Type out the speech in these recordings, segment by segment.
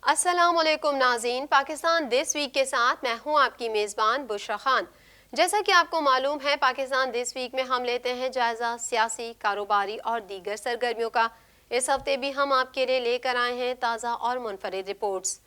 السلام علیکم ناظرین، پاکستان دس ویک کے ساتھ میں ہوں آپ کی میزبان بشرا خان۔ جیسا کہ آپ کو معلوم ہے، پاکستان دس ویک میں ہم لیتے ہیں جائزہ سیاسی، کاروباری اور دیگر سرگرمیوں کا۔ اس ہفتے بھی ہم آپ کے لیے لے کر آئے ہیں تازہ اور منفرد رپورٹس۔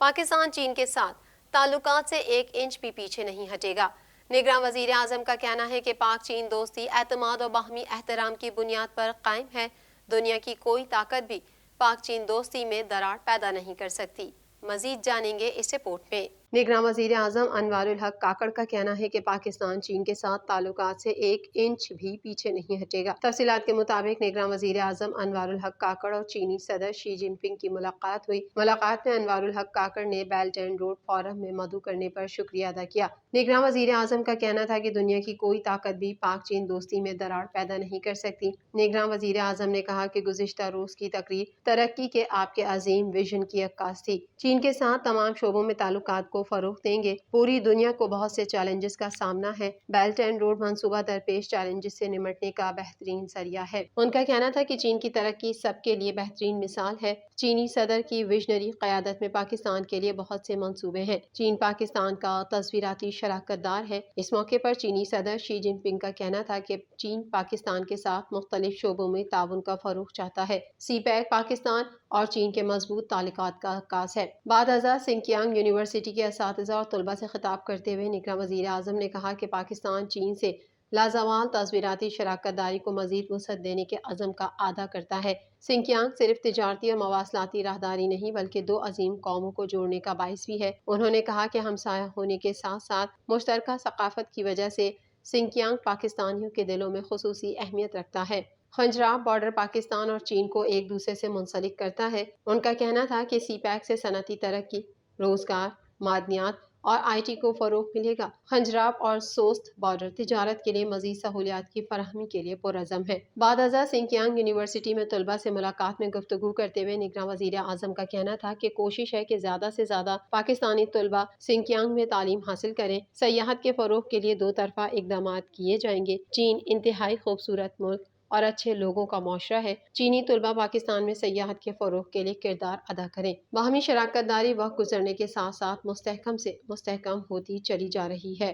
پاکستان چین کے ساتھ تعلقات سے 1 انچ بھی پیچھے نہیں ہٹے گا۔ نگراں وزیر اعظم کا کہنا ہے کہ پاک چین دوستی اعتماد اور باہمی احترام کی بنیاد پر قائم ہے۔ دنیا کی کوئی طاقت بھی پاک چین دوستی میں دراڑ پیدا نہیں کر سکتی۔ مزید جانیں گے اس رپورٹ میں۔ نگراں وزیر اعظم انوار الحق کاکڑ کا کہنا ہے کہ پاکستان چین کے ساتھ تعلقات سے 1 انچ بھی پیچھے نہیں ہٹے گا۔ تفصیلات کے مطابق نگراں وزیر اعظم انوار الحق کاکڑ اور چینی صدر شی جن پنگ کی ملاقات ہوئی۔ ملاقات میں انوار الحق کاکڑ نے بیلٹ اینڈ روڈ فورم میں مدعو کرنے پر شکریہ ادا کیا۔ نگراں وزیر اعظم کا کہنا تھا کہ دنیا کی کوئی طاقت بھی پاک چین دوستی میں دراڑ پیدا نہیں کر سکتی۔ نگراں وزیر اعظم نے کہا کہ گزشتہ روز کی تقریر ترقی کے آپ کے عظیم ویژن کی عکاس تھی۔ چین کے ساتھ تمام شعبوں میں تعلقات کو فروغ دیں گے۔ پوری دنیا کو بہت سے چیلنجز کا سامنا ہے۔ بیلٹ اینڈ روڈ منصوبہ درپیش چیلنجز سے نمٹنے کا بہترین ذریعہ ہے۔ ان کا کہنا تھا کہ چین کی ترقی سب کے لیے بہترین مثال ہے۔ چینی صدر کی وژنری قیادت میں پاکستان کے لیے بہت سے منصوبے ہیں۔ چین پاکستان کا تصویراتی شراکت دار ہے۔ اس موقع پر چینی صدر شی جن پنگ کا کہنا تھا کہ چین پاکستان کے ساتھ مختلف شعبوں میں تعاون کا فروغ چاہتا ہے۔ سی پیک پاکستان اور چین کے مضبوط تعلقات کا عکاس ہے۔ بعد ازاں سنکیانگ یونیورسٹی کے اساتذہ اور طلباء سے خطاب کرتے ہوئے نگراں وزیر اعظم نے کہا کہ پاکستان چین سے لازوال تصویراتی شراکت داری کو مزید وسعت دینے کے عزم کا اعادہ کرتا ہے۔ سنکیانگ صرف تجارتی اور مواصلاتی راہداری نہیں بلکہ دو عظیم قوموں کو جوڑنے کا باعث بھی ہے۔ انہوں نے کہا کہ ہمسایہ ہونے کے ساتھ ساتھ مشترکہ ثقافت کی وجہ سے سنکیانگ پاکستانیوں کے دلوں میں خصوصی اہمیت رکھتا ہے۔ خنجراب بارڈر پاکستان اور چین کو ایک دوسرے سے منسلک کرتا ہے۔ ان کا کہنا تھا کہ سی پیک سے صنعتی ترقی، روزگار، معدنیات اور آئی ٹی کو فروغ ملے گا۔ خنجراب اور سوست بارڈر تجارت کے لیے مزید سہولیات کی فراہمی کے لیے پرعزم ہے۔ بعد ازاں سنکیانگ یونیورسٹی میں طلباء سے ملاقات میں گفتگو کرتے ہوئے نگراں وزیر اعظم کا کہنا تھا کہ کوشش ہے کہ زیادہ سے زیادہ پاکستانی طلباء سنکیانگ میں تعلیم حاصل کریں۔ سیاحت کے فروغ کے لیے 2 طرفہ اقدامات کیے جائیں گے۔ چین انتہائی خوبصورت ملک اور اچھے لوگوں کا معاشرہ ہے۔ چینی طلباء پاکستان میں سیاحت کے فروغ کے لیے کردار ادا کریں۔ باہمی شراکت داری وقت گزرنے کے ساتھ ساتھ مستحکم سے مستحکم ہوتی چلی جا رہی ہے۔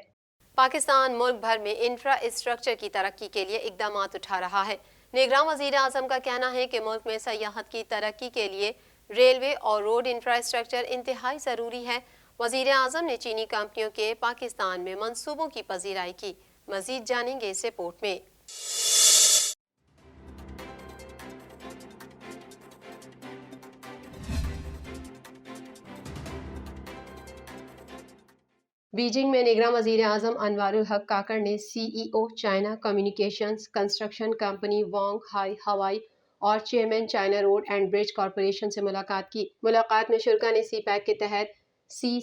پاکستان ملک بھر میں انفراسٹرکچر کی ترقی کے لیے اقدامات اٹھا رہا ہے۔ نگراں وزیر اعظم کا کہنا ہے کہ ملک میں سیاحت کی ترقی کے لیے ریلوے اور روڈ انفراسٹرکچر انتہائی ضروری ہے۔ وزیر اعظم نے چینی کمپنیوں کے پاکستان میں منصوبوں کی پذیرائی کی۔ مزید جانیں گے اس رپورٹ میں۔ بیجنگ میں نگراں وزیر اعظم انوار الحق کاکڑ نے سی ای او چائنا کمیونیکیشنز کنسٹرکشن کمپنی وانگ ہائی ہوائی اور chairman China road and bridge corporation سے ملاقات کی۔ ملاقات میں شرکاء نے سی پیک کے تحت سی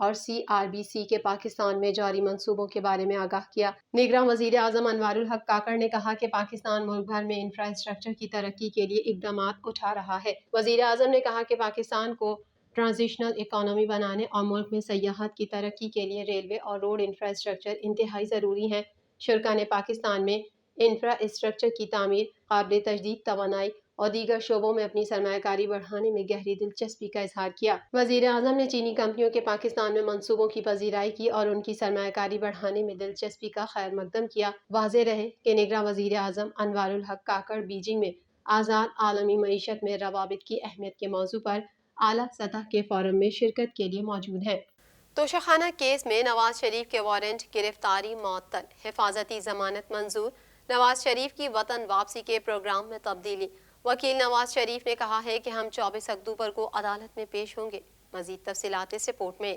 اور سی آر بی سی کے پاکستان میں جاری منصوبوں کے بارے میں آگاہ کیا۔ نگراں وزیر اعظم انوار الحق کاکڑ نے کہا کہ پاکستان ملک بھر میں انفراسٹرکچر کی ترقی کے لیے اقدامات اٹھا رہا ہے۔ وزیر اعظم نے کہا کہ پاکستان کو ٹرانزیشنل اکانومی بنانے اور ملک میں سیاحت کی ترقی کے لیے ریلوے اور روڈ انفراسٹرکچر انتہائی ضروری ہیں۔ شرکاء نے پاکستان میں انفراسٹرکچر کی تعمیر، قابل تجدید توانائی اور دیگر شعبوں میں اپنی سرمایہ کاری بڑھانے میں گہری دلچسپی کا اظہار کیا۔ وزیر اعظم نے چینی کمپنیوں کے پاکستان میں منصوبوں کی پذیرائی کی اور ان کی سرمایہ کاری بڑھانے میں دلچسپی کا خیر مقدم کیا۔ واضح رہے کہ نگراں وزیر اعظم انوار الحق کاکڑ بیجنگ میں آزاد عالمی معیشت میں روابط کی اہمیت کے موضوع پر اعلیٰ سطح کے فورم میں شرکت کے لیے موجود ہیں۔ توشہ خانہ کیس میں نواز شریف کے وارنٹ گرفتاری معطل، حفاظتی ضمانت منظور۔ نواز شریف کی وطن واپسی کے پروگرام میں تبدیلی۔ وکیل نواز شریف نے کہا ہے کہ ہم 24 اکتوبر کو عدالت میں پیش ہوں گے۔ مزید تفصیلات اس رپورٹ میں۔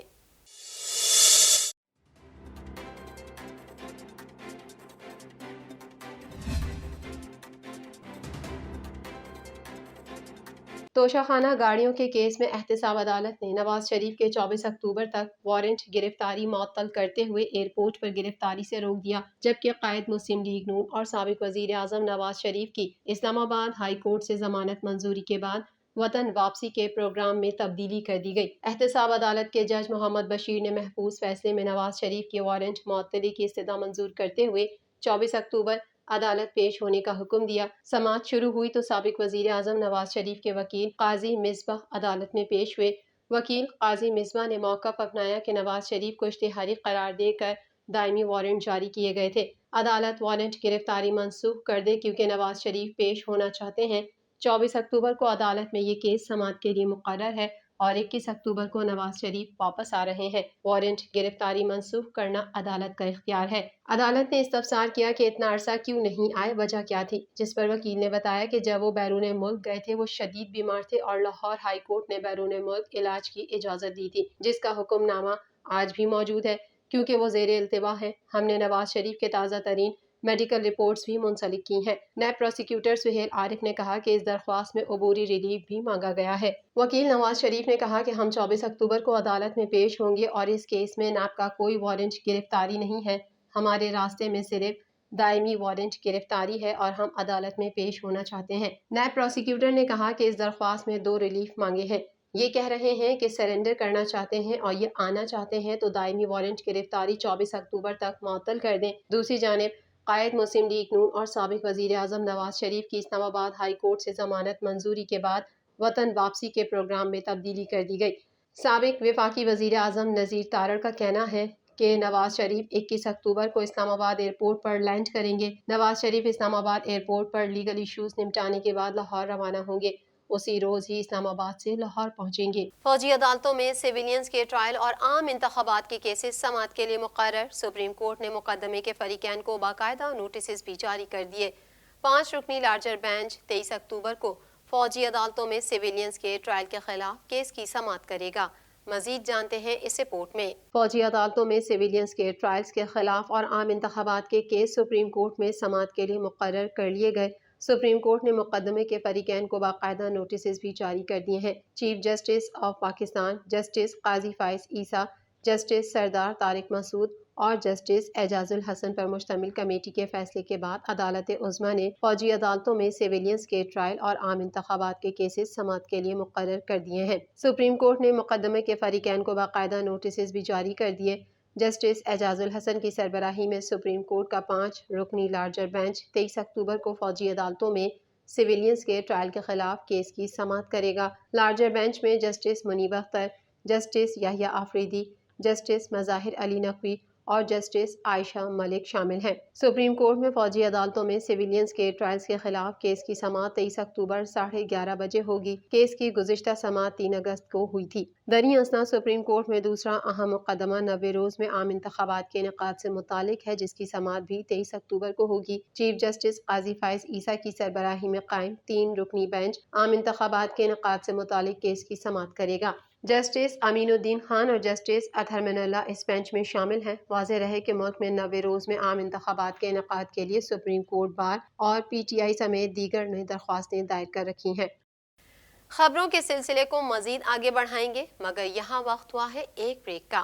توشہ خانہ گاڑیوں کے کیس میں احتساب عدالت نے نواز شریف کے 24 اکتوبر تک وارنٹ گرفتاری معطل کرتے ہوئے ایئرپورٹ پر گرفتاری سے روک دیا، جبکہ قائد مسلم لیگ نون اور سابق وزیر اعظم نواز شریف کی اسلام آباد ہائی کورٹ سے ضمانت منظوری کے بعد وطن واپسی کے پروگرام میں تبدیلی کر دی گئی۔ احتساب عدالت کے جج محمد بشیر نے محفوظ فیصلے میں نواز شریف کی وارنٹ معطلی کی استدعا منظور کرتے ہوئے 24 اکتوبر عدالت پیش ہونے کا حکم دیا۔ سماعت شروع ہوئی تو سابق وزیر اعظم نواز شریف کے وکیل قاضی مصباح عدالت میں پیش ہوئے۔ وکیل قاضی مصباح نے موقف اپنایا کہ نواز شریف کو اشتہاری قرار دے کر دائمی وارنٹ جاری کیے گئے تھے۔ عدالت وارنٹ گرفتاری منسوخ کر دے کیونکہ نواز شریف پیش ہونا چاہتے ہیں۔ 24 اکتوبر کو عدالت میں یہ کیس سماعت کے لیے مقرر ہے اور 21 اکتوبر کو نواز شریف واپس آ رہے ہیں۔ وارنٹ گرفتاری منسوخ کرنا عدالت کا اختیار ہے۔ عدالت نے استفسار کیا کہ اتنا عرصہ کیوں نہیں آئے، وجہ کیا تھی، جس پر وکیل نے بتایا کہ جب وہ بیرون ملک گئے تھے وہ شدید بیمار تھے اور لاہور ہائی کورٹ نے بیرون ملک علاج کی اجازت دی تھی، جس کا حکم نامہ آج بھی موجود ہے کیونکہ وہ زیر التوا ہیں۔ ہم نے نواز شریف کے تازہ ترین میڈیکل رپورٹس بھی منسلک کی ہیں۔ نیب پروسیکیوٹر سہیل عارف نے کہا کہ اس درخواست میں عبوری ریلیف بھی مانگا گیا ہے۔ وکیل نواز شریف نے کہا کہ ہم 24 اکتوبر کو عدالت میں پیش ہوں گے اور اس کیس میں نیب کا کوئی وارنٹ گرفتاری نہیں ہے۔ ہمارے راستے میں صرف دائمی وارنٹ گرفتاری ہے اور ہم عدالت میں پیش ہونا چاہتے ہیں۔ نیب پروسیکیوٹر نے کہا کہ اس درخواست میں 2 ریلیف مانگے ہیں۔ یہ کہہ رہے ہیں کہ سرنڈر کرنا چاہتے ہیں اور یہ آنا چاہتے ہیں تو دائمی وارنٹ گرفتاری 24 اکتوبر تک معطل کر دیں۔ دوسری جانب قائد مسلم لیگ نون اور سابق وزیر اعظم نواز شریف کی اسلام آباد ہائی کورٹ سے ضمانت منظوری کے بعد وطن واپسی کے پروگرام میں تبدیلی کر دی گئی۔ سابق وفاقی وزیر اعظم نذیر تارڑ کا کہنا ہے کہ نواز شریف 21 اکتوبر کو اسلام آباد ایئرپورٹ پر لینڈ کریں گے۔ نواز شریف اسلام آباد ایئرپورٹ پر لیگل ایشوز نمٹانے کے بعد لاہور روانہ ہوں گے۔ اسی روز ہی اسلام آباد سے لاہور پہنچیں گے۔ فوجی عدالتوں میں سویلینز کے ٹرائل اور عام انتخابات کے کیسز سماعت کے لیے مقرر۔ سپریم کورٹ نے مقدمے کے فریقین کو باقاعدہ نوٹسز بھی جاری کر دیے۔ 5 رکنی لارجر بینچ 23 اکتوبر کو فوجی عدالتوں میں سویلینز کے ٹرائل کے خلاف کیس کی سماعت کرے گا۔ مزید جانتے ہیں اس رپورٹ میں۔ فوجی عدالتوں میں سویلینز کے ٹرائلز کے خلاف اور عام انتخابات کے کیس سپریم کورٹ میں سماعت کے لیے مقرر کر لیے گئے۔ سپریم کورٹ نے مقدمے کے فریقین کو باقاعدہ نوٹسز بھی جاری کر دیے ہیں۔ Chief justice of Pakistan justice Qazi Faez Isa, justice سردار طارق مسعود اور جسٹس اعجاز الحسن پر مشتمل کمیٹی کے فیصلے کے بعد عدالت عظمیٰ نے فوجی عدالتوں میں سویلینز کے ٹرائل اور عام انتخابات کے کیسز سماعت کے لیے مقرر کر دیے ہیں۔ سپریم کورٹ نے مقدمے کے فریقین کو باقاعدہ نوٹسز بھی جاری کر دیے۔ جسٹس اعجاز الحسن کی سربراہی میں سپریم کورٹ کا 5 رکنی لارجر بینچ 23 اکتوبر کو فوجی عدالتوں میں سویلینز کے ٹرائل کے خلاف کیس کی سماعت کرے گا۔ لارجر بینچ میں جسٹس منیب اختر، جسٹس یحییٰ آفریدی، جسٹس مظاہر علی نقوی اور جسٹس عائشہ ملک شامل ہیں۔ سپریم کورٹ میں فوجی عدالتوں میں سویلینز کے ٹرائلز کے خلاف کیس کی سماعت 23 اکتوبر 11:30 بجے ہوگی۔ کیس کی گزشتہ سماعت 3 اگست کو ہوئی تھی۔ دریں اثنا سپریم کورٹ میں دوسرا اہم مقدمہ 90 روز میں عام انتخابات کے انعقاد سے متعلق ہے، جس کی سماعت بھی 23 اکتوبر کو ہوگی۔ چیف جسٹس قاضی فائز عیسیٰ کی سربراہی میں قائم 3 رکنی بینچ عام انتخابات کے انعقاد سے متعلق کیس کی سماعت کرے گا۔ جسٹس امین الدین خان اور جسٹس اطہر من اللہ اس بینچ میں شامل ہیں۔ واضح رہے کہ ملک میں 90 روز میں عام انتخابات کے انعقاد کے لیے سپریم کورٹ بار اور پی ٹی آئی سمیت دیگر نے درخواستیں دائر کر رکھی ہیں۔ خبروں کے سلسلے کو مزید آگے بڑھائیں گے مگر یہاں وقت ہوا ہے ایک بریک کا۔